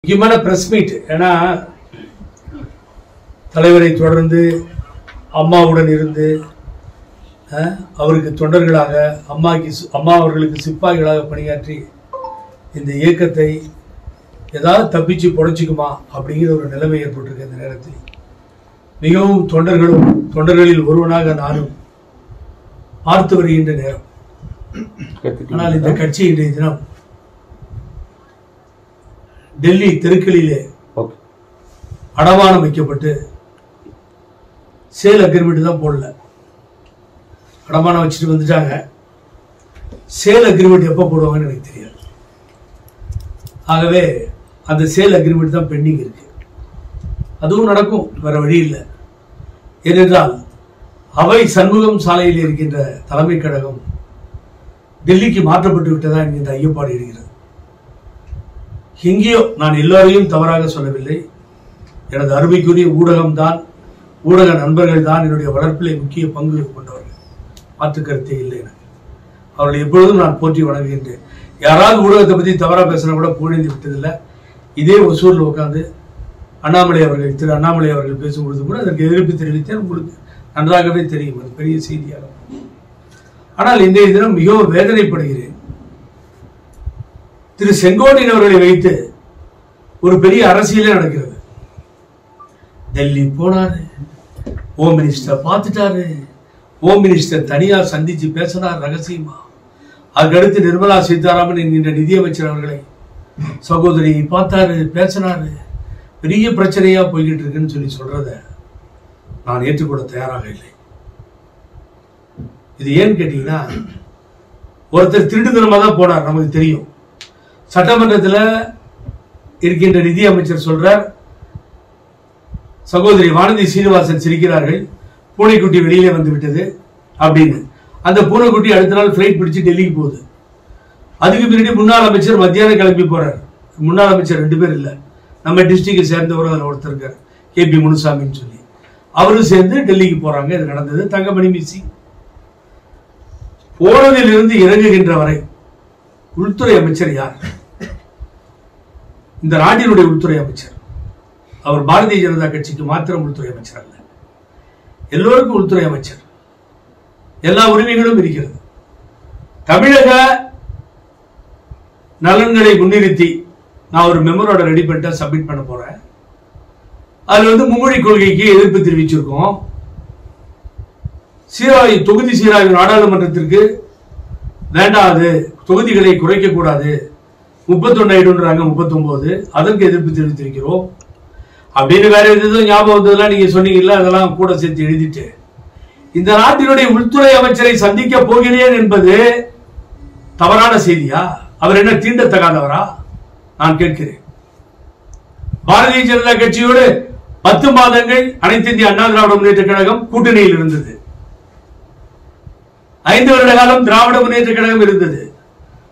முக்கியமான press meet. ஏன்னா தலைவரை தொடர்ந்து அம்மாவுடன் இருந்து அவருக்கு தொண்டர்களாக அம்மா அவர்களுக்கு சிப்பாய்களாக பணியாற்றி இந்த இயக்கத்தை ஏதாவது தப்பிச்சு புடைச்சிக்குமா அப்படிங்கிற ஒரு நிலைமை ஏற்பட்டிருக்க இந்த நேரத்தில் மிகவும் தொண்டர்களில் ஒருவனாக நானும் பார்த்து வருகின்ற நேரம். ஆனால் இந்த கட்சி இன்றைய தினம் டெல்லி தெருக்களிலே அடமானம் வைக்கப்பட்டு சேல் அக்ரிமெண்ட் தான் போடல, அடமானம் வச்சுட்டு வந்துட்டாங்க. சேல் அக்ரிமெண்ட் எப்போ போடுவாங்கன்னு எனக்கு தெரியாது. ஆகவே அந்த சேல் அக்ரிமெண்ட் தான் பெண்டிங் இருக்கு. அதுவும் நடக்கும், வேற வழி இல்லை. ஏனென்றால் அவை சண்முகம் சாலையில் இருக்கின்ற தலைமை கழகம் டெல்லிக்கு மாற்றப்பட்டு விட்டதா என்கின்ற ஐயப்பாடு இருக்கிறது. எங்கேயோ நான் எல்லாரையும் தவறாக சொல்லவில்லை. எனது அருமைக்குரிய ஊடகம்தான், ஊடக நண்பர்கள் தான் என்னுடைய வளர்ப்பிலே முக்கிய பங்கு கொண்டவர்கள், மாற்று கருத்தே இல்லை. எனக்கு அவர்களை எப்பொழுதும் நான் போற்றி வணங்குகின்றேன். யாராவது ஊடகத்தை பற்றி தவறா பேசினா கூட புகழ்ந்து விட்டதில்லை. இதே ஒசூரில் உட்காந்து திரு அண்ணாமலை அவர்கள் பேசும்பொழுது கூட அதற்கு எதிர்ப்பு தெரிவித்தேன். உங்களுக்கு நன்றாகவே தெரியும், அது பெரிய செய்தியாக. ஆனால் இன்றைய தினம் மிகவும் வேதனைப்படுகிறேன். திரு செங்கோட்டையன் அவர்களை வைத்து ஒரு பெரிய அரசியலே நடக்கிறது. டெல்லி போனாரு, ஹோம் மினிஸ்டர் பார்த்துட்டாரு, ஹோம் மினிஸ்டர் தனியார் சந்திச்சு பேசினார் ரகசியமா. அதுக்கடுத்து நிர்மலா சீதாராமன் என்கின்ற நிதியமைச்சர் அவர்களை சகோதரி பார்த்தாரு, பேசினாரு. பெரிய பிரச்சனையா போய்கிட்டு இருக்குன்னு சொல்லி சொல்றத நான் ஏற்றுக்கொள்ள தயாராக இல்லை. இது ஏன்னு கேட்டீங்கன்னா, ஒருத்தர் திருட்டுத்தனமா தான் போனார், நமக்கு தெரியும். சட்டமன்றத்தில் இருக்கின்ற நிதி அமைச்சர் சொல்றார், சகோதரி வானதி சீனிவாசன் சிரிக்கிறார்கள், பூனைக்குட்டி வெளியிலே வந்து விட்டது அப்படின்னு. அந்த பூனைக்குட்டி அடுத்த நாள் பிளைட் பிடிச்சு டெல்லிக்கு போகுது. அதுக்கு பின்னாடி முன்னாள் அமைச்சர் மத்தியானம் கிளம்பி போறார். முன்னாள் அமைச்சர் 2 பேர் இல்லை, நம்ம டிஸ்ட்ரிக்டை சேர்ந்தவரும் அதில் ஒருத்தர் இருக்கார், KP முனுசாமின்னு சொல்லி. அவரும் சேர்ந்து டெல்லிக்கு போறாங்க. இது நடந்தது. தங்கமணி மிஸ்ஸிங். போனதில் இருந்து இறங்குகின்ற வரை உள்துறை அமைச்சர் யார்? இந்த நாட்டினுடைய உள்துறை அமைச்சர். அவர் பாரதிய ஜனதா கட்சிக்கு மாத்திரம் உள்துறை அமைச்சர் அல்ல, எல்லோருக்கும் உள்துறை அமைச்சர். எல்லா உரிமைகளும் இருக்கிறது. தமிழக நலன்களை முன்னிறுத்தி நான் ஒரு மெமோரோட ரெடி பண்ணிட்டு சப்மிட் பண்ண போறேன். அதுல மும்மொழி கொள்கைக்கு எதிர்ப்பு தெரிவிச்சிருக்கோம். தொகுதி சீராய்வு நாடாளுமன்றத்திற்கு வேண்டாது, தொகுதிகளை குறைக்க கூடாது, 31 ஆயிடும்ன்றாங்க, 39. அதற்கு எதிர்ப்பு தெரிவித்திருக்கிறோம். அப்படின்னு வேற எதுவும் ஞாபகம் வந்ததெல்லாம் நீங்க சொன்னீங்கல்ல, அதெல்லாம் கூட சேர்த்து எழுதிட்டு இந்த நாட்டினுடைய உள்துறை அமைச்சரை சந்திக்க போகிறேன் என்பது தவறான செய்தியா? அவர் என்ன தீண்டத்தகாதவரா? நான் கேட்கிறேன். பாரதிய ஜனதா கட்சியோடு 10 மாதங்கள் அனைத்து இந்திய அண்ணா திராவிட முன்னேற்ற கழகம் கூட்டணியில் இருந்தது. 5 வருட காலம் திராவிட முன்னேற்ற கழகம் இருந்தது.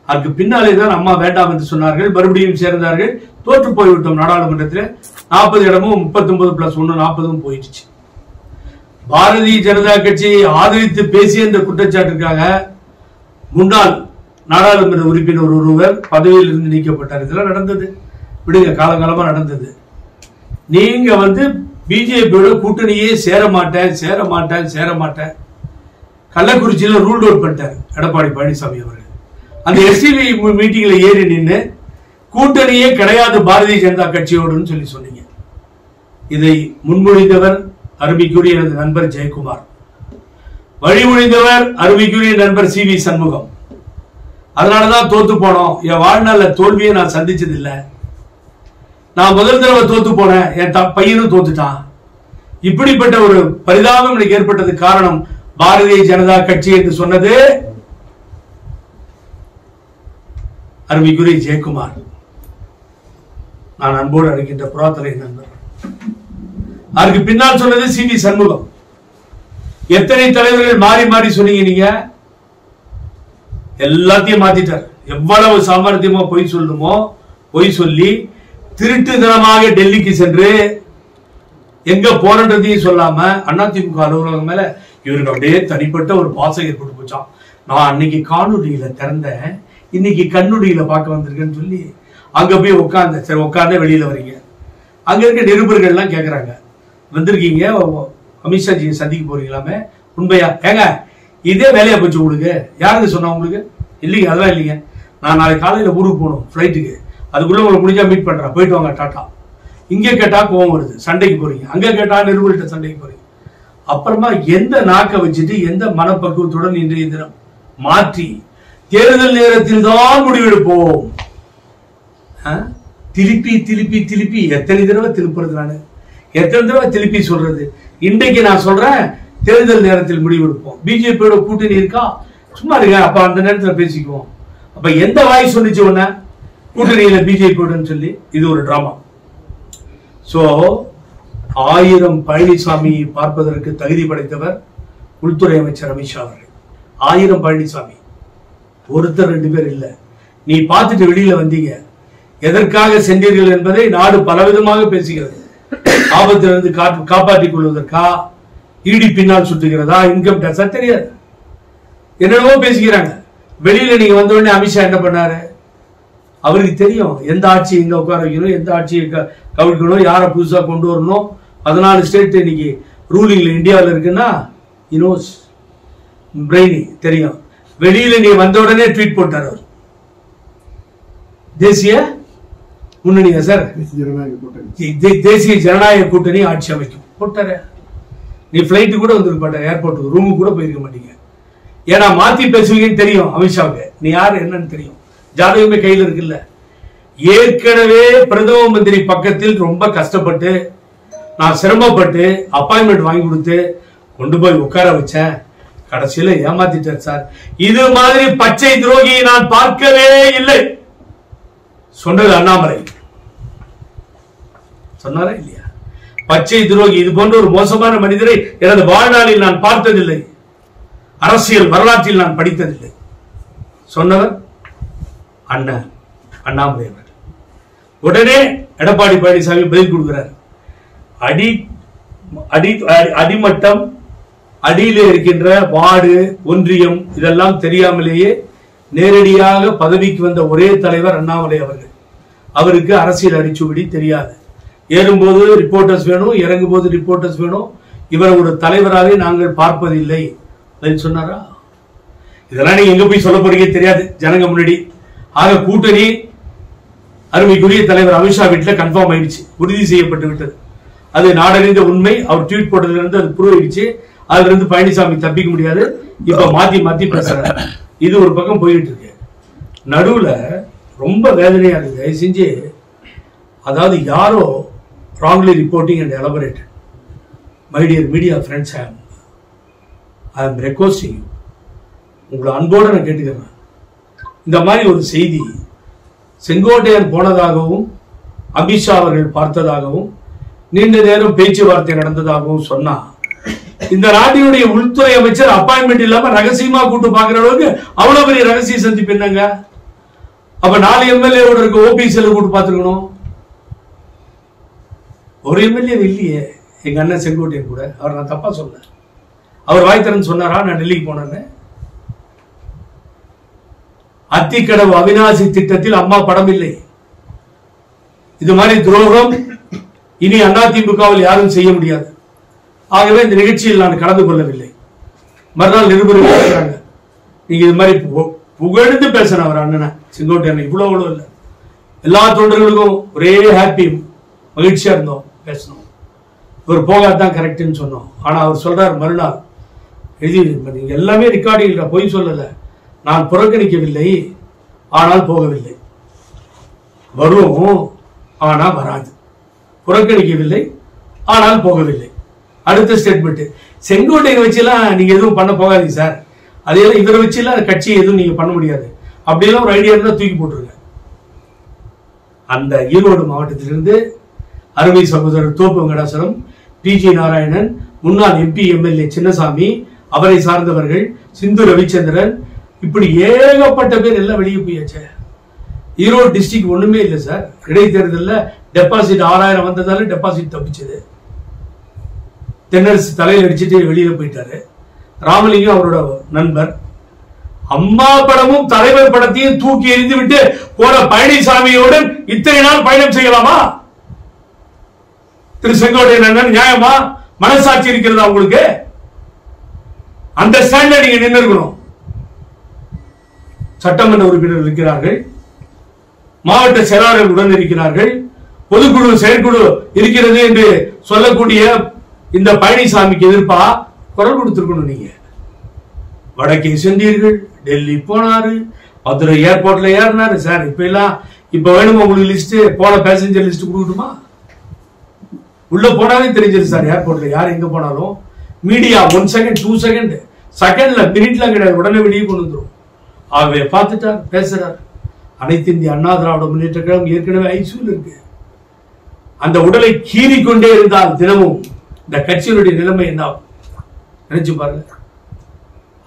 அதுக்கு பின்னாலே தான் அம்மா வேண்டாம் என்று சொன்னார்கள், மறுபடியும் சேர்ந்தார்கள். தோற்று போய்விட்டோம். நாடாளுமன்றத்தில் 40 இடமும் 39+1 40 போயிடுச்சு. பாரதிய ஜனதா கட்சியை ஆதரித்து பேசிய இந்த குற்றச்சாட்டுக்காக முன்னாள் நாடாளுமன்ற உறுப்பினர் ஒருவர் பதவியில் இருந்து நீக்கப்பட்டார். இதெல்லாம் நடந்தது, விடுங்க, காலகாலமா நடந்தது. நீங்க பிஜேபியோட கூட்டணியே சேர மாட்டேன் கள்ளக்குறிச்சியில ரூல் அவுட் பண்ணிட்டார் எடப்பாடி பழனிசாமி அவர்கள். அந்த எஸ்டிவி மீட்டிங்ல ஏறி நின்று கூட்டணியே கிடையாது பாரதிய ஜனதா கட்சியோடுன்னு சொல்லி சொன்னீங்க. இதை முன்மொழிந்தவர் அருமைக்குரிய எனது நண்பர் ஜெயக்குமார், வழிமொழிந்தவர் அருமைக்குரிய நண்பர் CV சண்முகம். அதனாலதான் தோத்து போனோம். என் வாழ்நாள்ல தோல்வியை நான் சந்திச்சது இல்லை. நான் முதல் தடவை தோத்து போனேன், என் பையனும் தோத்துட்டான். இப்படிப்பட்ட ஒரு பரிதாபம் எனக்கு ஏற்பட்டது காரணம் பாரதிய ஜனதா கட்சி என்று சொன்னது அருமைக்குரிய ஜெயக்குமார். நான் அன்போடு அழைக்கின்ற புறாத்தலை நண்பர். அதுக்கு பின்னால் சொன்னது CV சண்முகம். எத்தனை தலைவர்கள் மாறி மாறி சொன்னீங்க நீங்க? எல்லாத்தையும் மாத்திட்டார். எவ்வளவு சாமர்த்தியமா பொய் சொல்லணுமோ பொய் சொல்லி திருட்டுத்தனமாக டெல்லிக்கு சென்று எங்க போறன்றதையும் சொல்லாம அதிமுக அலுவலகம் மேல இவருக்கு அப்படியே தனிப்பட்ட ஒரு பாசம் ஏற்பட்டு போச்சான். நான் அன்னைக்கு காணொலியில திறந்தேன், இன்னைக்கு கண்ணுடியில பார்க்க வந்திருக்கேன்னு சொல்லி அங்க போய் உட்கார்ந்த. சரி உட்கார்ந்தே வெளியில வரீங்க. அங்க இருக்க நிருபர்கள் எல்லாம் கேக்குறாங்க, வந்திருக்கீங்க அமித்ஷாஜியை சந்திக்க போறீங்களாமே, உண்மையா? ஏங்க இதே வேலையா போச்சு உங்களுக்கு? யாருக்கு சொன்னா உங்களுக்கு? இல்லைங்க, அதெல்லாம் இல்லைங்க, நான் நாளைக்கு காலையில ஊருக்கு போகணும் ஃபிளைட்டுக்கு, அதுக்குள்ள உங்களை முடிஞ்சா மீட் பண்றேன், போயிட்டு வாங்க டாட்டா. இங்க கேட்டா கோவம் வருது, சண்டைக்கு போறீங்க. அங்க கேட்டா நிருபர்கிட்ட சண்டைக்கு போறீங்க. அப்புறமா எந்த நாக்க வச்சுட்டு எந்த மனப்பக்குவத்துடன் இன்றைய தினம் மாற்றி தேர்தல் நேரத்தில் தான் முடிவெடுப்போம். திருப்பி திருப்பி திருப்பி எத்தனை தடவை திருப்புறது? நானு எத்தனை தடவை திருப்பி சொல்றது? இன்றைக்கு நான் சொல்றேன், தேர்தல் நேரத்தில் முடிவெடுப்போம். பிஜேபியோட கூட்டணி இருக்கா? சும்மா இருக்க, அப்ப அந்த நேரத்துல பேசிக்குவோம். அப்ப எந்த வாய் சொல்லிச்சு உன்ன கூட்டணியில பிஜேபியோட சொல்லி? இது ஒரு டிராமா. சோ 1000 பழனிசாமி பார்ப்பதற்கு தகுதி படைத்தவர் உள்துறை அமைச்சர் அமித்ஷா அவர்கள். 1000 பழனிசாமி, ஒருத்தர் 2 பேர் இல்ல. நீ பார்த்துட்டு வெளியில வந்தீங்க, எதற்காக சென்றீர்கள் என்பதை நாடு பலவிதமாக பேசுகிறது. ஆபத்திலிருந்து காப்பாற்றிக் கொள்வதற்கா, இடி பின்னால் சுட்டுகிறதா, இன்கம் டாக்ஸா தெரியாது, என்னென்னவோ பேசிக்கிறாங்க. வெளியில நீங்க வந்த உடனே அமித்ஷா என்ன பண்ணாரு? அவருக்கு தெரியும் எந்த ஆட்சி எங்க உட்கார வைக்கணும், எந்த ஆட்சியை கவிழ்க்கணும், யாரை புதுசா கொண்டு வரணும். 14 ஸ்டேட் இன்னைக்கு ரூலிங்ல இந்தியாவில் இருக்குன்னா இனோஸ் பிரெய்னி தெரியும். வெளியில நீ வந்த உடனே ட்வீட் போட்டார் அவர், தேசிய முன்னணியா சார், தேசிய ஜனநாயக கூட்டணி ஆட்சி அமைக்கும் போட்டாரு. நீ பிளைட்டு கூட வந்திருக்க மாட்டேன், ஏர்போர்ட்டுக்கு ரூமுக்கு கூட போயிருக்க மாட்டீங்க. ஏன்னா மாத்தி பேசுவீங்கன்னு தெரியும் அமித்ஷாவுக்கு, நீ யாரு என்னன்னு தெரியும், ஜாதகமே கையில் இருக்குல்ல. ஏற்கனவே பிரதம மந்திரி பக்கத்தில் ரொம்ப கஷ்டப்பட்டு நான் சிரமப்பட்டு அப்பாயின்மெண்ட் வாங்கி கொடுத்து கொண்டு போய் உட்கார வச்சேன், கடைசியில ஏமாத்திட்டார் சார். இது மாதிரி பச்சை துரோகியை நான் பார்க்கவே இல்லை சொன்னது அண்ணாமலை. சொன்னாரா இல்லையா? பச்சை துரோகி, இது போன்ற ஒரு மோசமான மனிதரை எனது வாழ்நாளில் நான் பார்த்ததில்லை, அரசியல் வரலாற்றில் நான் படித்ததில்லை சொன்னவர் அண்ணாமலை அவர்கள். உடனே எடப்பாடி பழனிசாமி பதில் கொடுக்கிறார். அடிமட்டம், அடியிலே இருக்கின்ற வார்டு, ஒன்றியம் இதெல்லாம் தெரியாமலேயே நேரடியாக பதவிக்கு வந்த ஒரே தலைவர் அண்ணாமலை அவர்கள். அவருக்கு அரசியல் அடிச்சுவடி தெரியாது. ஏறும்போது ரிப்போர்ட்டர்ஸ் வேணும், இறங்கும் போது ரிப்போர்ட்டர்ஸ் வேணும். இவர் ஒரு தலைவராக நாங்கள் பார்ப்பதில்லை சொன்னாரா? இதெல்லாம் நீங்க எங்க போய் சொல்ல போறீங்க தெரியாது ஜனங்க முன்னாடி. ஆக கூட்டணி அருமைக்குரிய தலைவர் அமித்ஷா வீட்டில் கன்ஃபார்ம் ஆயிடுச்சு, உறுதி செய்யப்பட்டு விட்டது. அது நாடறிந்த உண்மை. அவர் ட்வீட் போட்டதுல இருந்து அது ப்ரூவ் ஆயிடுச்சு. அதுல இருந்து பழனிசாமி தப்பிக்க முடியாது. இப்ப மாத்தி மாத்தி பேசுறாரு. இது ஒரு பக்கம் போயிட்டு இருக்கு. நடுவுல ரொம்ப வேதனையா இருக்கு. தயவு செஞ்சு, அதாவது யாரோ wrongly reporting and elaborated. My dear media friends, I am requesting you, உங்களை அன்போடு நான் கேட்டுக்கிறேன். இந்த மாதிரி ஒரு செய்தி செங்கோட்டையன் போனதாகவும் அமித்ஷா அவர்கள் பார்த்ததாகவும் நீண்ட நேரம் பேச்சுவார்த்தை நடந்ததாகவும் சொன்னா, இந்த நாட்டினுடைய உள்துறை அமைச்சர் அப்பாயின்மெண்ட் இல்லாம ரகசியமா கூட்டு பாக்குற அளவுக்கு அவ்வளவு பெரிய ரகசிய சந்திப்பு என்னங்க? அப்ப 4 எம்எல்ஏவோட இருக்க ஓபிஎஸ்ல கூட்டு பாத்துக்கணும். ஒரு எம்எல்ஏ இல்லையே எங்க அண்ணன் செங்கோட்டையன் கூட. அவர் நான் தப்பா சொல்ல, அவர் வாய்த்தரன் சொன்னாரா நான் டெல்லிக்கு போனேன்னு? அத்திக்கடவு அவிநாசி திட்டத்தில் அம்மா படம் இல்லை. இது மாதிரி துரோகம் இனி அதிமுகவில் யாரும் செய்ய முடியாது. ஆகவே இந்த நிகழ்ச்சியில் நான் கலந்து கொள்ளவில்லை. மறுநாள் நிருபர்கள் பேசுறாங்க, நீங்க இது மாதிரி புகழ்ந்து பேசணும் அவர் அண்ணனை செங்கோட்டையன். இவ்வளவு இல்லை, எல்லா தொண்டர்களுக்கும் ஒரே ஹாப்பி, மகிழ்ச்சியா இருந்தோம், பேசணும். இவர் போகாதான் கரெக்ட்னு சொன்னோம். ஆனா அவர் சொல்றார் மறுநாள், நீங்க எல்லாமே ரெக்கார்டிங், பொய் சொல்லல, நான் புறக்கணிக்கவில்லை ஆனால் போகவில்லை, வருவோம் ஆனா வராது, புறக்கணிக்கவில்லை ஆனால் போகவில்லை. அடுத்த ஸ்டேட்மெண்ட், செங்கோட்டையை வச்சுலாம் நீங்க எதுவும் பண்ண போகாதீங்க சார், அதே இவரை வச்சுலாம் கட்சி எதுவும் நீங்க பண்ண முடியாது, அப்படியெல்லாம் ஒரு ஐடியா இருந்தா தூக்கி போட்டுருங்க. அந்த ஈரோடு மாவட்டத்திலிருந்து அருமை சகோதரர் தோப்பு வெங்கடாசலம், டிஜி நாராயணன், முன்னாள் எம்பி எம்எல்ஏ சின்னசாமி, அவரை சார்ந்தவர்கள், சிந்து ரவிச்சந்திரன், இப்படி ஏகப்பட்ட பேர் எல்லாம் வெளியே போயாச்சு. ஈரோடு டிஸ்ட்ரிக்ட் ஒண்ணுமே இல்லை சார். இடைத்தேர்தலில் டெபாசிட் 6000 வந்ததால டெபாசிட் தப்பிச்சது. தென்னரசு தலையில் அடிச்சுட்டு வெளியில போயிட்டாரு. ராமலிங்கம் அவரோட நண்பர், அம்மா படமும் தலைவர் படத்தையும் தூக்கி எறிந்து விட்டு போற பழனிசாமியுடன் இத்தனை நாள் பயணம் செய்யலாமா? திரு செங்கோட்டையன் அண்ணன், நியாயமா? மனசாட்சி இருக்கிறதா உங்களுக்கு? அந்த ஸ்டாண்ட்ல நீங்க நின்று இருக்கணும். சட்டமன்ற உறுப்பினர்கள் இருக்கிறார்கள், மாவட்ட செயலாளர்கள் உடன் இருக்கிறார்கள், பொதுக்குழு செயற்குழு இருக்கிறது என்று சொல்லக்கூடிய இந்த பழனிசாமிக்கு எதிர்ப்பா குரல் கொடுத்திருக்கணும். நீங்க வடக்கே சென்றீர்கள், டெல்லி போனாரு, மதுரை ஏர்போர்ட்ல ஏறினாரு. சார் இப்ப வேணுமா உங்களுக்கு லிஸ்ட்? போன பேசஞ்சர் லிஸ்ட் கொடுக்கட்டுமா? உள்ள போனாலே தெரிஞ்சது சார். ஏர்போர்ட்ல யார் எங்க போனாலும் மீடியா 1 செகண்ட் 2 செகண்ட் செகண்ட்ல மினிட்ல கிடையாது, உடனே வெளியே கொண்டு வந்துடும். ஆகவே பார்த்துட்டார், பேசுறார். அனைத்து இந்திய அண்ணா திராவிட முன்னேற்ற கழகம் ஏற்கனவே ஐசியூல இருக்கு. அந்த உடலை கீறிக்கொண்டே இருந்தால் தினமும் இந்த கட்சியினுடைய நிலைமை என்ன நினைச்சு பாருங்க.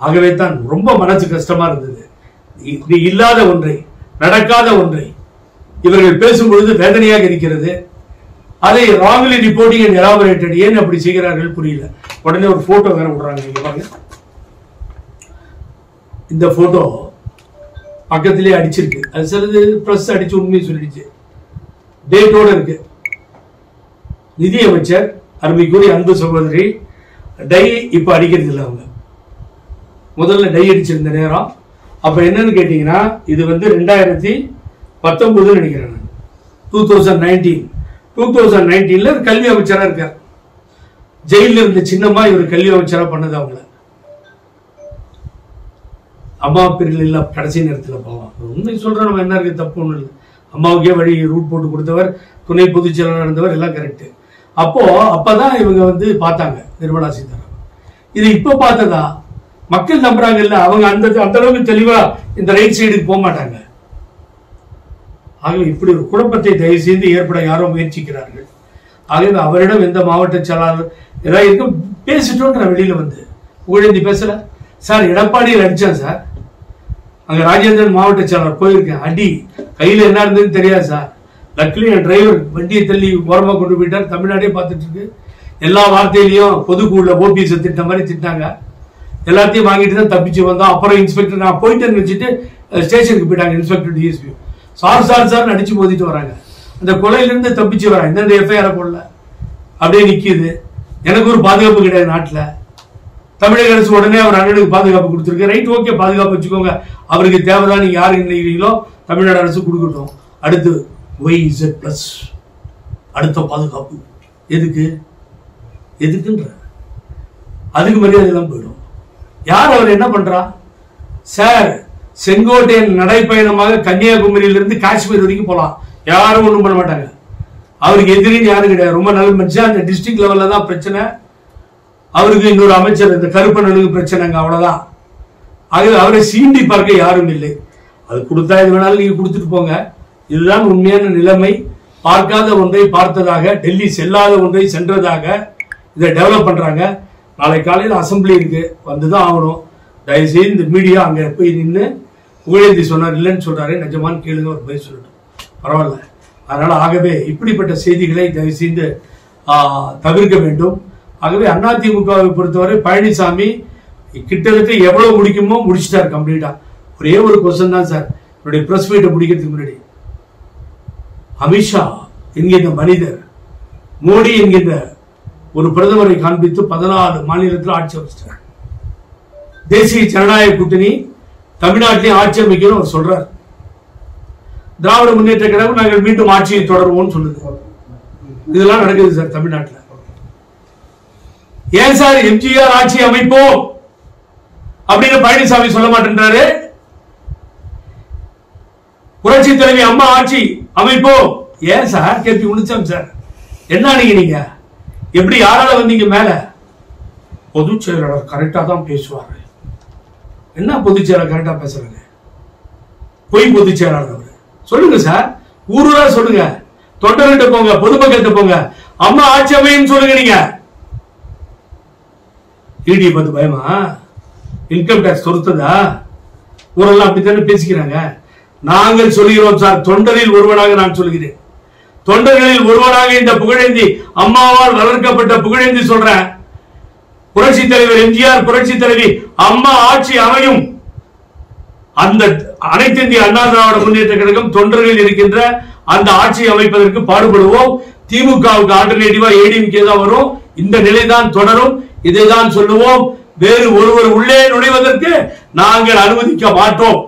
ஆகவே தான் ரொம்ப மனசு கஷ்டமா இருந்தது. இது இல்லாத ஒன்றை, நடக்காத ஒன்றை இவர்கள் பேசும்பொழுது வேதனையாக இருக்கிறது. அதை ராங்லி ரிப்போர்ட்டிங் அண்ட் எலாபரேட்டட். ஏன் அப்படி செய்கிறார்கள் புரியல. உடனே ஒரு போட்டோ வேற விடுறாங்க. நீங்க பாருங்க, இந்த போட்டோ பக்கத்திலே அடிச்சிருக்கு. அது சிலது பிரஸ் அடிச்சு உண்மையை சொல்லிடுச்சு, டேட்டோட இருக்கு. நிதியமைச்சர் அருமைக்குரிய அன்பு சகோதரி டை இப்ப அடிக்கிறது இல்லை. அவங்க முதல்ல டை அடிச்சிருந்த நேரம் அப்ப என்னன்னு கேட்டீங்கன்னா, இது 2019 நினைக்கிறேன், 2019ல கல்வி அமைச்சரா இருக்கார். ஜெயில இருந்த சின்னம்மா இவர் கல்வி அமைச்சரா பண்ணது. அவங்கள அம்மா பிரிவில் இல்ல கடைசி நேரத்தில் போவான். உண்மை சொல்ற நம்ம என்ன இருக்கு, தப்பு ஒண்ணு இல்லை. அம்மாவுக்கே வழி ரூட் போட்டு கொடுத்தவர், துணை பொதுச் செயலாளர் இருந்தவர், எல்லாம் கரெக்ட். அப்பதான் இவங்க பார்த்தாங்க நிர்மலா சீதாராமன். இது இப்ப பார்த்ததா மக்கள் நம்புறாங்க இல்ல. அவங்க அந்த அளவுக்கு தெளிவா இந்த ரைட் சைடுக்கு போக மாட்டாங்க. ஆகவே இப்படி ஒரு குழப்பத்தை தயவு செய்து ஏற்பட யாரோ முயற்சிக்கிறார்கள். ஆகவே அவரிடம் எந்த மாவட்ட செயலாளர் ஏதாவது இருக்க பேசிட்டோன்ற வெளியில புகழேந்தி பேசல சார். எடப்பாடியில் அடிச்சான் சார். அங்க ராஜேந்திரன் மாவட்ட செயலாளர் போயிருக்கேன், அடி கையில என்ன இருந்ததுன்னு தெரியாது சார். லக்லி என் டிரைவர் வண்டியை தள்ளி ஓரமா கொண்டு போயிட்டார். தமிழ்நாடே பார்த்துட்டு இருக்கு. எல்லா வார்த்தையிலையும் பொதுக்குழுல ஓபிஎஸ் திட்ட மாதிரி திட்டாங்க. எல்லாத்தையும் வாங்கிட்டு தான் தப்பிச்சு வந்தோம். அப்புறம் இன்ஸ்பெக்டர் நான் போயிட்டேன்னு வச்சுட்டு ஸ்டேஷனுக்கு போயிட்டாங்க. இன்ஸ்பெக்டர் டிஎஸ்பி சார் அடிச்சு மோதிட்டு வராங்க. அந்த கொலையிலிருந்து தப்பிச்சு வராங்க. எந்தெந்த எஃப்ஐஆர் போடல, அப்படியே நிக்குது. எனக்கு ஒரு பாதுகாப்பு கிடையாது நாட்டுல. தமிழக அரசு உடனே அவர் அண்ணனுக்கு பாதுகாப்பு கொடுத்துருக்கு. ரைட், ஓகே, பாதுகாப்பு வச்சுக்கோங்க. அவருக்கு தேவைதான். நீங்க யாரு நினைக்கிறீங்களோ தமிழ்நாடு அரசு கொடுக்கட்டும். அடுத்து YZ+, அடுத்த பாதுகாப்பு எதுக்குன்ற அதுக்கு மரியாதை தான் போயிடும். யார் அவர் என்ன பண்றா சார்? செங்கோட்டையன் நடைப்பயணமாக கன்னியாகுமரியிலிருந்து காஷ்மீர் வரைக்கும் போலாம், யாரும் ஒண்ணும் பண்ண மாட்டாங்க. அவருக்கு எதிரின்னு யாரும் கிடையாது. ரொம்ப நல்ல மனுஷன். அந்த டிஸ்ட்ரிக்ட் லெவல்ல தான் பிரச்சனை. அவருக்கு இன்னொரு அமைச்சர் இந்த கருப்பண்ணனுக்கு பிரச்சனைங்க, அவ்வளவுதான். ஆகவே அவரை சீண்டி பார்க்க யாரும் இல்லை. அது கொடுத்தா இது வேணாலும் நீங்க கொடுத்துட்டு போங்க. இதுதான் உண்மையான நிலைமை. பார்க்காத ஒன்றை பார்த்ததாக, டெல்லி செல்லாத ஒன்றை சென்றதாக இதை டெவலப் பண்றாங்க. நாளை காலையில் அசம்பிளி இருக்கு, வந்துதான் ஆகணும். தயவுசெய்து இந்த மீடியா அங்க போய் நின்று புகழேந்தி சொன்னார் இல்லைன்னு சொல்றாரு, நிஜமான்னு கேளுங்க, ஒரு போய் சொல்லட்டும், பரவாயில்ல. அதனால ஆகவே இப்படிப்பட்ட செய்திகளை தயவுசெய்து தவிர்க்க வேண்டும். ஆகவே அதிமுகவை பொறுத்தவரை பழனிசாமி கிட்டத்தட்ட எவ்வளவு முடிக்குமோ முடிச்சிட்டாரு கம்ப்ளீட்டா. ஒரே ஒரு கொஸ்டின் தான் சார், என்னுடைய பிரஸ் மீட்டை முடிக்கிறதுக்கு முன்னாடி, அமித்ஷா என்கின்ற மனிதர் மோடி என்கின்ற ஒரு பிரதமரை காண்பித்து 14 மாநிலத்தில் ஆட்சி அமைச்சிட்டார். தேசிய ஜனநாயக கூட்டணி தமிழ்நாட்டிலேயே ஆட்சி அமைக்கணும் அவர் சொல்றார். திராவிட முன்னேற்ற கழகம் நாங்கள் மீண்டும் ஆட்சியை தொடருவோம் சொல்லுது. இதெல்லாம் நடக்குது சார் தமிழ்நாட்டில். ஏன் சார் எம்ஜிஆர் ஆட்சி அமைப்போம் அப்படின்னு பழனிசாமி சொல்ல மாட்டேன்றாரு? புரட்சி தலைவி அம்மா ஆட்சி அமைப்போம் ஏன் சார்? கேபி முனுசாமி சார் என்ன நீங்க எப்படி யாரால வந்தீங்க மேல? பொதுச் செயலாளர் கரெக்டா தான் பேசுவாரு. என்ன பொதுச் செயலாளர் கரெக்டா பேசுறாங்க? பொய் பொதுச் செயலாளர் அவரு. சொல்லுங்க சார், ஊரூரா சொல்லுங்க, தொண்டர்கிட்ட போங்க, பொதுமக்கள்கிட்ட போங்க, அம்மா ஆட்சி அமையும் சொல்லுங்க. நீங்க இடி பார்த்து பயமா? இன்கம் டாக்ஸ் தொடுத்ததா? ஊரெல்லாம் அப்படித்தானே பேசிக்கிறாங்க. நாங்கள் சொல்கிறோம் சார், தொண்டரில் ஒருவனாக நான் சொல்கிறேன். தொண்டர்களில் ஒருவனாக இந்த புகழேந்தி, அம்மாவால் வளர்க்கப்பட்ட புகழேந்தி சொல்றேன். புரட்சி தலைவர் எம்ஜிஆர், புரட்சி தலைவி அம்மா ஆட்சி அமையும். அந்த அனைத்து இந்திய அண்ணா திராவிட முன்னேற்ற கழகம் தொண்டர்கள் இருக்கின்ற அந்த ஆட்சியை அமைப்பதற்கு பாடுபடுவோம். திமுகவுக்கு ஆல்டர்னேட்டிவா ஏடிஎம்கே தான் வரும். இந்த நிலைதான் தொடரும். இதைதான் சொல்லுவோம். வேறு ஒருவர் உள்ளே நுழைவதற்கு நாங்கள் அனுமதிக்க மாட்டோம்.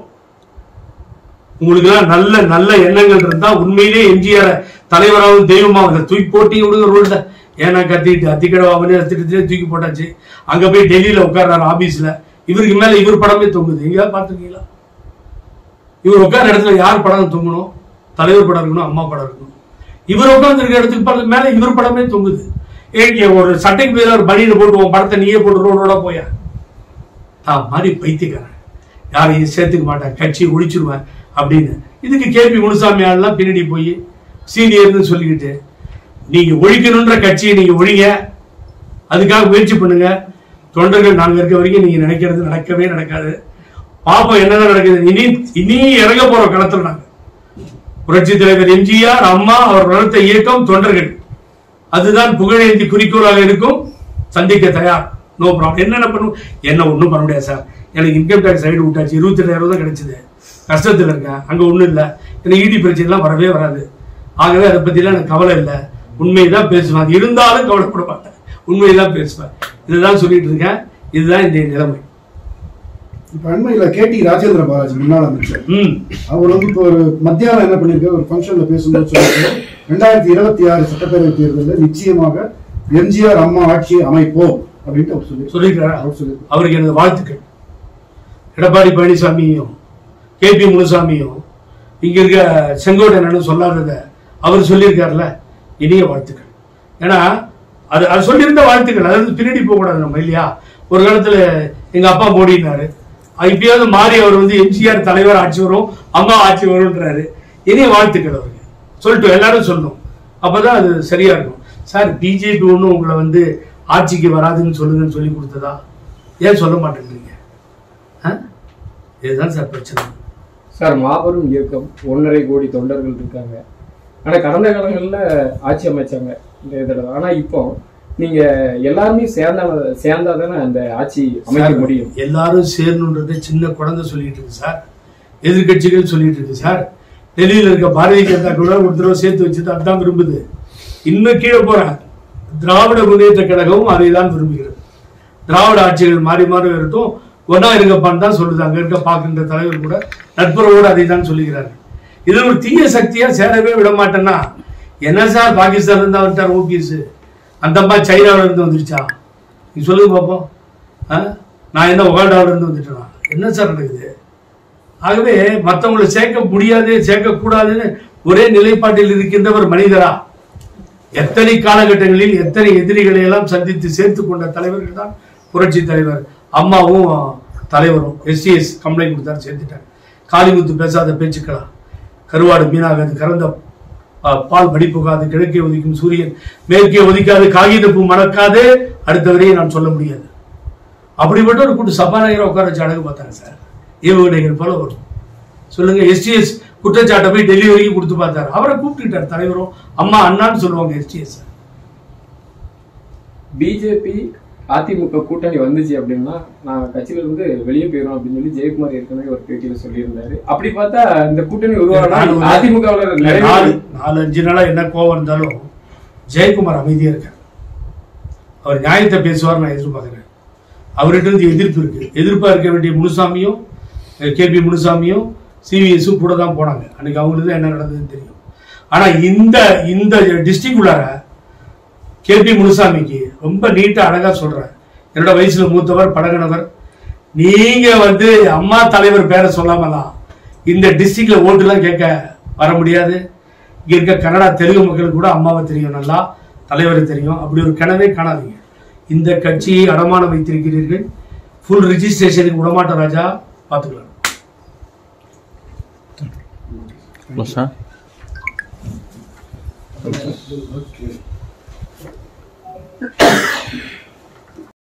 உங்களுக்கு நல்ல நல்ல எண்ணங்கள் இருந்தா உண்மையிலே எம்ஜிஆர் தலைவராகவும் தெய்வமாக தூக்கி போட்டி விடுங்க ரோட்ல. ஏன்னா கத்திட்டு அத்திக்கடவாமனே திட்டத்திலே தூக்கி போட்டாச்சு. அங்க போய் டெல்லியில உட்கார்றாரு ஆபீஸ்ல. இவருக்கு மேல இவர் படமே தொங்குது. எங்கேயாவது பார்த்துருக்கீங்களா? இவர் உட்கார இடத்துல யார் படம் தொங்கணும்? தலைவர் படம் இருக்கணும், அம்மா படம் இருக்கணும். இவர் உட்கார்ந்து இருக்க இடத்துக்கு மேல இவர் படமே தொங்குது. ஒரு சட்டைக்கு பேர் ஒரு பனியில போட்டு படத்தை நீயே போட்டு ரோடோட போயா மாதிரி பைத்தியக்காரன். யாரையும் சேர்த்துக்க மாட்டேன், கட்சியை ஒழிச்சிருவேன் அப்படின்னு. இதுக்கு கேபி முனுசாமி ஆள்லாம் பின்னாடி போய் சீனியர்னு சொல்லிக்கிட்டு நீங்க ஒழிக்கணும்ன்ற கட்சியை நீங்க ஒழிங்க, அதுக்காக முயற்சி பண்ணுங்க. தொண்டர்கள் நாங்க இருக்க வரைக்கும் நீங்க நினைக்கிறது நடக்கவே நடக்காது. பாப்போம் என்னதான் நடக்குது. இனி இறங்க போற களத்துல நாங்க புரட்சி தலைவர் எம்ஜிஆர், அம்மா, அவர் வளர்த்த இயக்கம், தொண்டர்கள், அதுதான் புகழேந்தி குறிக்கோளாக இருக்கும். சந்திக்க தயார், நோ ப்ராப்ளம். என்னென்ன பண்ணும்? என்ன ஒன்றும் பண்ண முடியாது சார். எனக்கு இன்கம் டேக்ஸ் சைடு விட்டாச்சு, 27,000 தான் கிடைச்சது. கஷ்டத்தில் இருக்கேன், அங்கே ஒன்றும் இல்லை. எனக்கு ஈடி பிரச்சனைலாம் வரவே வராது. ஆகவே அதை பற்றிலாம் எனக்கு கவலை இல்லை. உண்மைதான் பேசுவேன். அது இருந்தாலும் கவலைப்பட மாட்டேன், உண்மையதான் பேசுவேன். இதுதான் சொல்லிட்டு இருக்கேன். இதுதான் இந்த நிலைமை. இப்ப அண்மையில கேடி ராஜேந்திர பாலாஜி முன்னாள் அமைச்சர் அவர் வந்து இப்போ ஒரு மத்தியானம் என்ன பண்ணிருக்காரு, ஒரு ஃபங்க்ஷன்ல பேசும்போது சொல்லிட்டு 2026 சட்டப்பேரவை தேர்தலில் நிச்சயமாக எம்ஜிஆர் அம்மா ஆட்சியை அமைப்போம் அப்படின்ட்டு அவர் சொல்லியிருக்காரு. அவருக்கு எனது வாழ்த்துக்கள். எடப்பாடி பழனிசாமியும் கேபி முனுசாமியும் இங்க இருக்க செங்கோட்டையன் சொல்லாதத அவர் சொல்லியிருக்காருல, இனிய வாழ்த்துக்கள். ஏன்னா அது சொல்லியிருந்த வாழ்த்துக்கள், அதாவது பின்னாடி போக கூடாது நம்ம இல்லையா. ஒரு காலத்துல எங்க அப்பா மோடினாரு, இப்பயாவது மாறி அவர் வந்து எம்ஜிஆர் தலைவர் ஆட்சி வரும், அம்மா ஆட்சி வரும்ன்றாரு. இனிய வாழ்த்துக்கள் அவருக்கு சொல்லிட்டு எல்லாரும் சொல்லணும். அப்பதான் அது சரியா இருக்கும். சார் பிஜேபி ஒன்றும் உங்களை வந்து ஆட்சிக்கு வராதுன்னு சொல்லுங்கன்னு சொல்லி கொடுத்ததா? ஏன் சொல்ல மாட்டேங்கிறீங்க? இதுதான் சார் பிரச்சனை. சார் மாபெரும் இயக்கம், 1.5 கோடி தொண்டர்கள் இருக்காங்க. ஆனா கடந்த காலங்கள்ல ஆட்சி அமைச்சாங்க இந்த இதில். ஆனா இப்போ நீங்க எல்லாருமே சேர்ந்தாதானே அந்த ஆட்சி அமைக்க முடியும். எல்லாரும் சேரணுன்றதை சின்ன குழந்தை சொல்லிட்டு இருக்கு சார், எதிர்கட்சிகள் சொல்லிட்டு இருக்கு சார். டெல்லியில் இருக்க பாரதிய ஜனதா கூட ஒரு தடவை சேர்த்து வச்சுட்டு அதுதான் விரும்புது. இன்னும் கீழே போறேன், திராவிட முன்னேற்ற கழகமும் அதை தான் விரும்புகிறது. திராவிட ஆட்சிகள் மாறி மாறி வரட்டும், ஒன்னா இருங்கப்பான்னு தான் சொல்லுது. அங்க இருக்க பார்க்கின்ற தலைவர் கூட நட்புறவோடு அதை தான் சொல்லுகிறார்கள். இது ஒரு தீய சக்தியா சேரவே விட மாட்டேன்னா என்ன சார்? பாகிஸ்தான் இருந்தா வந்துட்டார் ஓபிஎஸ், அந்த அம்மா சைனாவில இருந்து வந்துருச்சா? நீ சொல்லுங்க பார்ப்போம். நான் என்ன உகாண்டாவில இருந்து வந்துட்டேனா? என்ன சார் நடக்குது? ஆகவே மற்றவங்களை சேர்க்க முடியாது, சேர்க்கக்கூடாதுன்னு ஒரே நிலைப்பாட்டில் இருக்கின்றவர் மனிதரா? எத்தனை காலகட்டங்களில் எத்தனை எதிரிகளை எல்லாம் சந்தித்து சேர்த்து கொண்ட தலைவர்கள் தான் புரட்சி தலைவர் அம்மாவும் தலைவரும். எஸ்டிஎஸ் கம்ப்ளைண்ட் கொடுத்தாரு, சேர்த்துட்டாங்க. காளிமுத்து பேசாத பேச்சுக்களா? கருவாடு மீனாகாது, கறந்த பால் படிப்புகாது, கிழக்கே ஒதிக்கும் சூரியன் மேற்கே ஒதிக்காது, காகிதப்பூ மணக்காது, அடுத்தவரையே நான் சொல்ல முடியாது. அப்படிப்பட்ட ஒரு கூட்டு சபாநாயகரை உட்கார வச்சு அழகு பார்த்தாங்க சார். ஏவுகணைகள் போல வரும். சொல்லுங்க, எஸ்டிஎஸ் குற்றச்சாட்டை போய் டெல்லி வரைக்கும் கொடுத்து பார்த்தாரு. அவரை கூப்பிட்டுட்டார் தலைவரும், அம்மா அண்ணான்னு சொல்லுவாங்க எஸ்டிஎஸ். பிஜேபி அதிமுக கூட்டணி வந்துச்சு அப்படின்னா நான் கட்சியில இருந்து வெளியே போயிடும் அப்படின்னு சொல்லி ஜெயக்குமார் ஏற்கனவே ஒரு பேட்டியில சொல்லியிருந்தாரு. அப்படி பார்த்தா இந்த கூட்டணி உருவானா அதிமுக 4-5 நாளா என்ன கோவம் இருந்தாலும் ஜெயக்குமார் அமைதியா இருக்கார். அவர் நியாயத்தை பேசுவார், நான் எதிர்பார்க்கிறேன். அவர்கிட்ட இருந்து எதிர்ப்பு இருக்கு. எதிர்ப்பா இருக்க வேண்டிய முனுசாமியும் கேபி முனுசாமியும் சிவிஎஸும் கூட தான் போனாங்க. அன்னைக்கு அவங்களுக்கு என்ன நடந்ததுன்னு தெரியும். ஆனா இந்த டிஸ்ட்ரிக்ட் உள்ளார கேபி முனுசாமிக்கு ரொம்ப நீட்டா அழகா சொல்றேன். என்னோட வயசுல மூத்தவர், பழகினவர். நீங்க வந்து அம்மா தலைவர் பேரை சொல்லாமலாம் இந்த டிஸ்ட்ரிக்ட்ல ஓட்டு எல்லாம் கேட்க வர முடியாது. இங்க இருக்க கன்னடா தெலுங்கு மக்களுக்கு கூட அம்மாவை தெரியும், நல்லா தலைவரை தெரியும். அப்படி ஒரு கனவே காணாதீங்க. இந்த கட்சியை அடமானம் வைத்திருக்கிறீர்கள். ஃபுல் ரிஜிஸ்ட்ரேஷனுக்கு விடமாட்ட ராஜா, பாத்துக்கலாம். Okay.